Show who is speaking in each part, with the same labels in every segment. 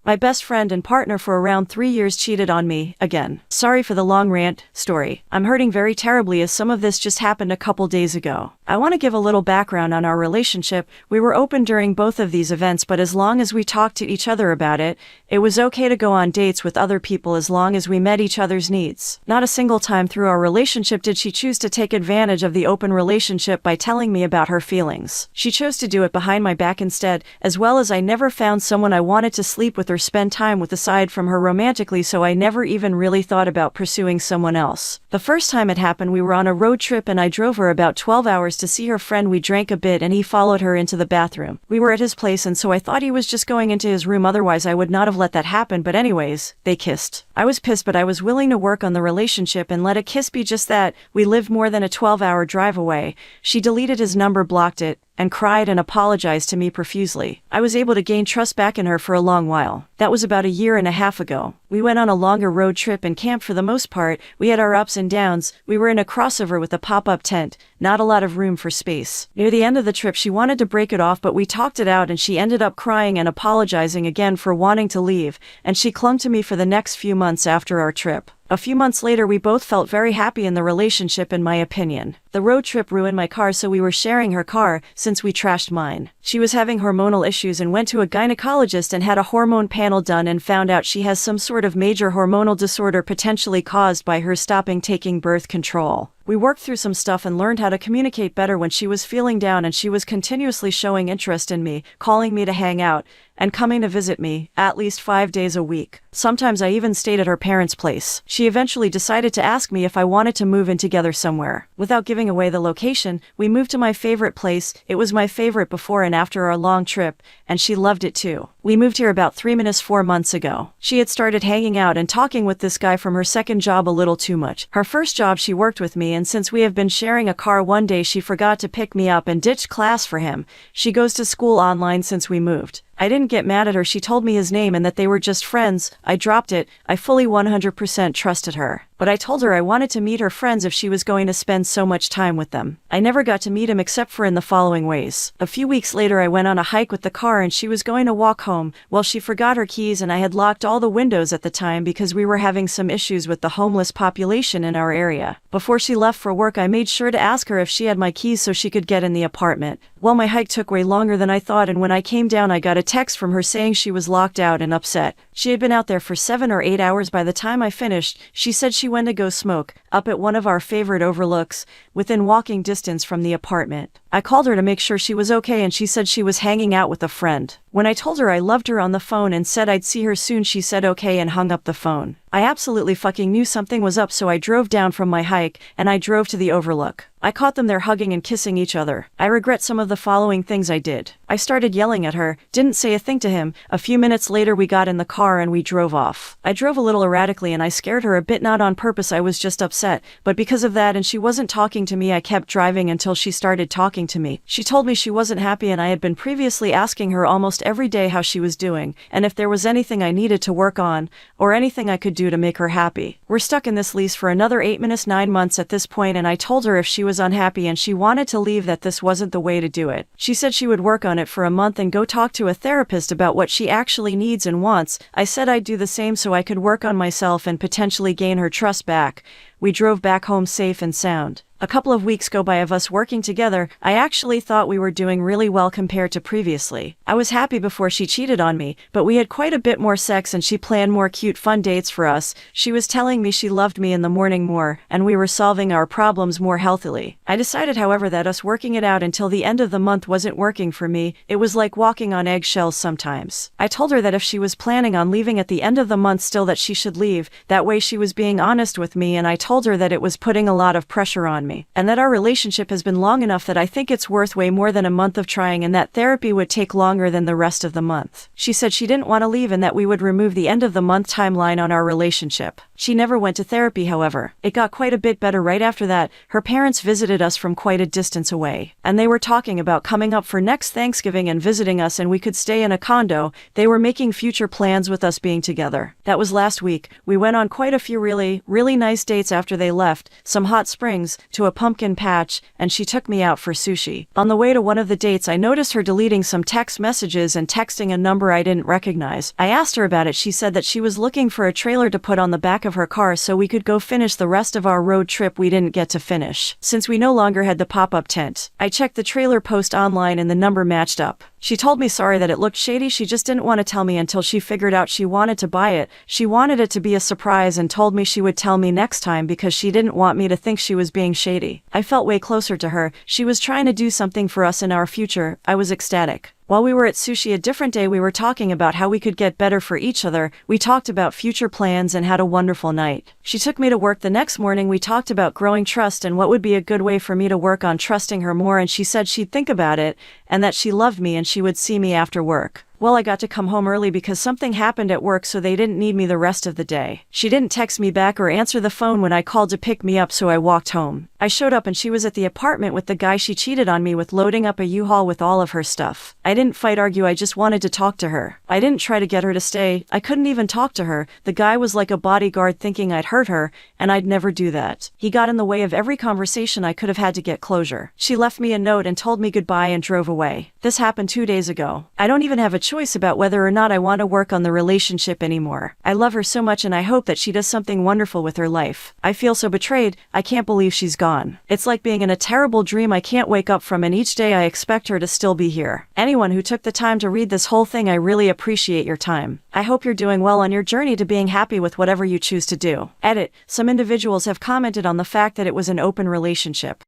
Speaker 1: My best friend and partner for around 3 years cheated on me, again. Sorry for the long rant story. I'm hurting very terribly as some of this just happened a couple days ago. I want to give a little background on our relationship. We were open during both of these events, but as long as we talked to each other about it, it was okay to go on dates with other people as long as we met each other's needs. Not a single time through our relationship did she choose to take advantage of the open relationship by telling me about her feelings. She chose to do it behind my back instead, as well as I never found someone I wanted to sleep with or spend time with aside from her romantically, so I never even really thought about pursuing someone else. The first time it happened, we were on a road trip and I drove her about 12 hours to see her friend. We drank a bit and he followed her into the bathroom. We were at his place and so I thought he was just going into his room, otherwise I would not have let that happen, but anyways, they kissed. I was pissed, but I was willing to work on the relationship and let a kiss be just that. We lived more than a 12-hour drive away. She deleted his number, blocked it, and cried and apologized to me profusely. I was able to gain trust back in her for a long while. That was about a year and a half ago. We went on a longer road trip and camped for the most part. We had our ups and downs. We were in a crossover with a pop-up tent, not a lot of room for space. Near the end of the trip she wanted to break it off, but we talked it out and she ended up crying and apologizing again for wanting to leave, and she clung to me for the next few months after our trip. A few months later we both felt very happy in the relationship, in my opinion. The road trip ruined my car, so we were sharing her car since we trashed mine. She was having hormonal issues and went to a gynecologist and had a hormone panel done and found out she has some sort of major hormonal disorder potentially caused by her stopping taking birth control. We worked through some stuff and learned how to communicate better when she was feeling down, and she was continuously showing interest in me, calling me to hang out, and coming to visit me, at least 5 days a week. Sometimes I even stayed at her parents' place. She eventually decided to ask me if I wanted to move in together somewhere. Without giving away the location, we moved to my favorite place. It was my favorite before and after our long trip, and she loved it too. We moved here about 4 months ago. She had started hanging out and talking with this guy from her second job a little too much. Her first job she worked with me, and since we have been sharing a car, one day she forgot to pick me up and ditched class for him. She goes to school online since we moved. I didn't get mad at her. She told me his name and that they were just friends. I dropped it. I fully 100% trusted her. But I told her I wanted to meet her friends if she was going to spend so much time with them. I never got to meet him except for in the following ways. A few weeks later I went on a hike with the car and she was going to walk home. Well, she forgot her keys and I had locked all the windows at the time because we were having some issues with the homeless population in our area. Before she left for work I made sure to ask her if she had my keys so she could get in the apartment. Well, my hike took way longer than I thought, and when I came down I got a text from her saying she was locked out and upset. She had been out there for 7 or 8 hours by the time I finished. She said she went to go smoke, up at one of our favorite overlooks, within walking distance from the apartment. I called her to make sure she was okay and she said she was hanging out with a friend. When I told her I loved her on the phone and said I'd see her soon, she said okay and hung up the phone. I absolutely fucking knew something was up, so I drove down from my hike and I drove to the overlook. I caught them there hugging and kissing each other. I regret some of the following things I did. I started yelling at her, didn't say a thing to him. A few minutes later we got in the car and we drove off. I drove a little erratically and I scared her a bit, not on purpose, I was just upset. But because of that and she wasn't talking to me, I kept driving until she started talking to me. She told me she wasn't happy and I had been previously asking her almost every day how she was doing, and if there was anything I needed to work on, or anything I could do to make her happy. We're stuck in this lease for another 8-9 months at this point, and I told her if she was unhappy and she wanted to leave that this wasn't the way to do it. She said she would work on it for a month and go talk to a therapist about what she actually needs and wants. I said I'd do the same so I could work on myself and potentially gain her trust back. We drove back home safe and sound. A couple of weeks go by of us working together. I actually thought we were doing really well compared to previously. I was happy before she cheated on me, but we had quite a bit more sex and she planned more cute fun dates for us. She was telling me she loved me in the morning more, and we were solving our problems more healthily. I decided, however, that us working it out until the end of the month wasn't working for me. It was like walking on eggshells sometimes. I told her that if she was planning on leaving at the end of the month still, that she should leave. That way she was being honest with me, and I told her that it was putting a lot of pressure on me, and that our relationship has been long enough that I think it's worth way more than a month of trying, and that therapy would take longer than the rest of the month. She said she didn't want to leave and that we would remove the end of the month timeline on our relationship. She never went to therapy, however. It got quite a bit better right after that. Her parents visited us from quite a distance away, and they were talking about coming up for next Thanksgiving and visiting us, and we could stay in a condo. They were making future plans with us being together. That was last week. We went on quite a few really nice dates after they left, some hot springs, to a pumpkin patch, and she took me out for sushi. On the way to one of the dates, I noticed her deleting some text messages and texting a number I didn't recognize. I asked her about it. She said that she was looking for a trailer to put on the back of her car so we could go finish the rest of our road trip we didn't get to finish, since we no longer had the pop-up tent. I checked the trailer post online and the number matched up. She told me sorry that it looked shady. She just didn't want to tell me until she figured out she wanted to buy it. She wanted it to be a surprise and told me she would tell me next time because she didn't want me to think she was being shady. I felt way closer to her. She was trying to do something for us in our future. I was ecstatic. While we were at sushi a different day, we were talking about how we could get better for each other. We talked about future plans and had a wonderful night. She took me to work the next morning. We talked about growing trust and what would be a good way for me to work on trusting her more, and she said she'd think about it and that she loved me and she would see me after work. Well, I got to come home early because something happened at work, so they didn't need me the rest of the day. She didn't text me back or answer the phone when I called to pick me up, so I walked home. I showed up and she was at the apartment with the guy she cheated on me with, loading up a U-Haul with all of her stuff. I didn't fight, argue, I just wanted to talk to her. I didn't try to get her to stay. I couldn't even talk to her. The guy was like a bodyguard, thinking I'd hurt her, and I'd never do that. He got in the way of every conversation I could have had to get closure. She left me a note and told me goodbye and drove away. This happened 2 days ago. I don't even have a choice about whether or not I want to work on the relationship anymore. I love her so much and I hope that she does something wonderful with her life. I feel so betrayed. I can't believe she's gone. It's like being in a terrible dream I can't wake up from, and each day I expect her to still be here. Anyone who took the time to read this whole thing, I really appreciate your time. I hope you're doing well on your journey to being happy with whatever you choose to do. Edit. Some individuals have commented on the fact that it was an open relationship.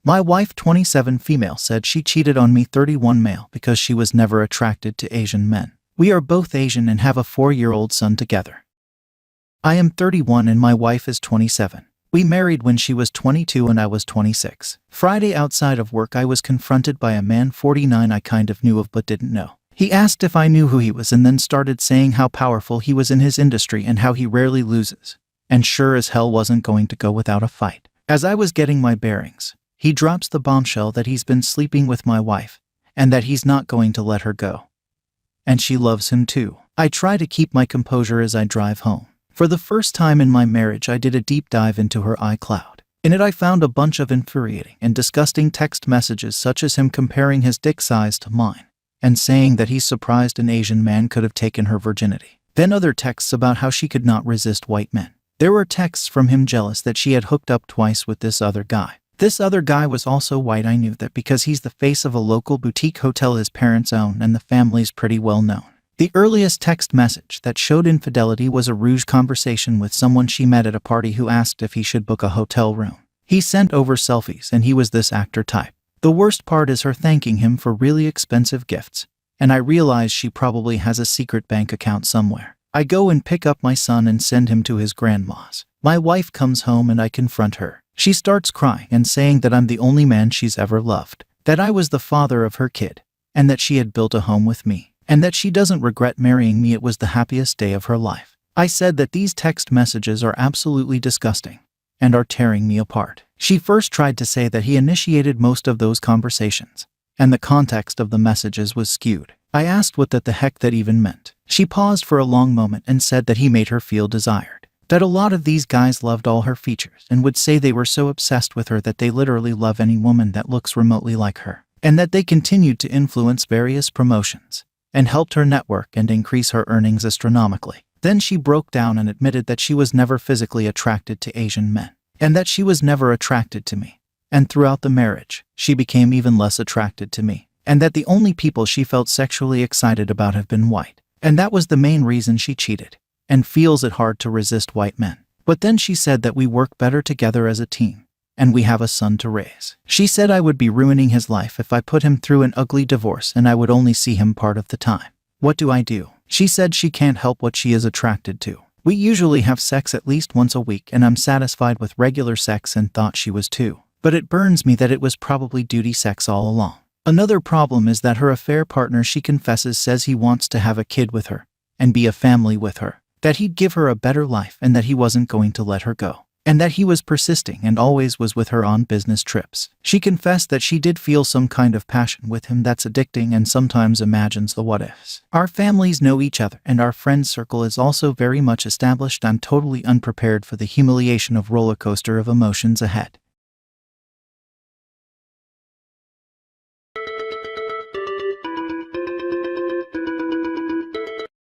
Speaker 2: My wife, 27 female, said she cheated on me, 31 male, because she was never attracted to Asian men. We are both Asian and have a 4-year-old son together. I am 31 and my wife is 27. We married when she was 22 and I was 26. Friday, outside of work, I was confronted by a man, 49, I kind of knew of but didn't know. He asked if I knew who he was and then started saying how powerful he was in his industry and how he rarely loses. And sure as hell wasn't going to go without a fight. As I was getting my bearings, he drops the bombshell that he's been sleeping with my wife, and that he's not going to let her go. And she loves him too. I try to keep my composure as I drive home. For the first time in my marriage, I did a deep dive into her iCloud. In it, I found a bunch of infuriating and disgusting text messages, such as him comparing his dick size to mine, and saying that he's surprised an Asian man could have taken her virginity. Then other texts about how she could not resist white men. There were texts from him jealous that she had hooked up twice with this other guy. This other guy was also white. I knew that because he's the face of a local boutique hotel his parents own and the family's pretty well known. The earliest text message that showed infidelity was a ruse conversation with someone she met at a party who asked if he should book a hotel room. He sent over selfies and he was this actor type. The worst part is her thanking him for really expensive gifts, and I realize she probably has a secret bank account somewhere. I go and pick up my son and send him to his grandma's. My wife comes home and I confront her. She starts crying and saying that I'm the only man she's ever loved, that I was the father of her kid, and that she had built a home with me, and that she doesn't regret marrying me. It was the happiest day of her life. I said that these text messages are absolutely disgusting and are tearing me apart. She first tried to say that he initiated most of those conversations, and the context of the messages was skewed. I asked what the heck that even meant. She paused for a long moment and said that he made her feel desired, that a lot of these guys loved all her features and would say they were so obsessed with her that they literally love any woman that looks remotely like her, and that they continued to influence various promotions and helped her network and increase her earnings astronomically. Then she broke down and admitted that she was never physically attracted to Asian men, and that she was never attracted to me. And throughout the marriage, she became even less attracted to me, and that the only people she felt sexually excited about have been white. And that was the main reason she cheated, and feels it hard to resist white men. But then she said that we work better together as a team, and we have a son to raise. She said I would be ruining his life if I put him through an ugly divorce and I would only see him part of the time. What do I do? She said she can't help what she is attracted to. We usually have sex at least once a week and I'm satisfied with regular sex, and thought she was too. But it burns me that it was probably duty sex all along. Another problem is that her affair partner, she confesses, says he wants to have a kid with her, and be a family with her, that he'd give her a better life and that he wasn't going to let her go, and that he was persisting and always was with her on business trips. She confessed that she did feel some kind of passion with him that's addicting and sometimes imagines the what-ifs. Our families know each other and our friend circle is also very much established. I'm totally unprepared for the humiliation of roller coaster of emotions ahead.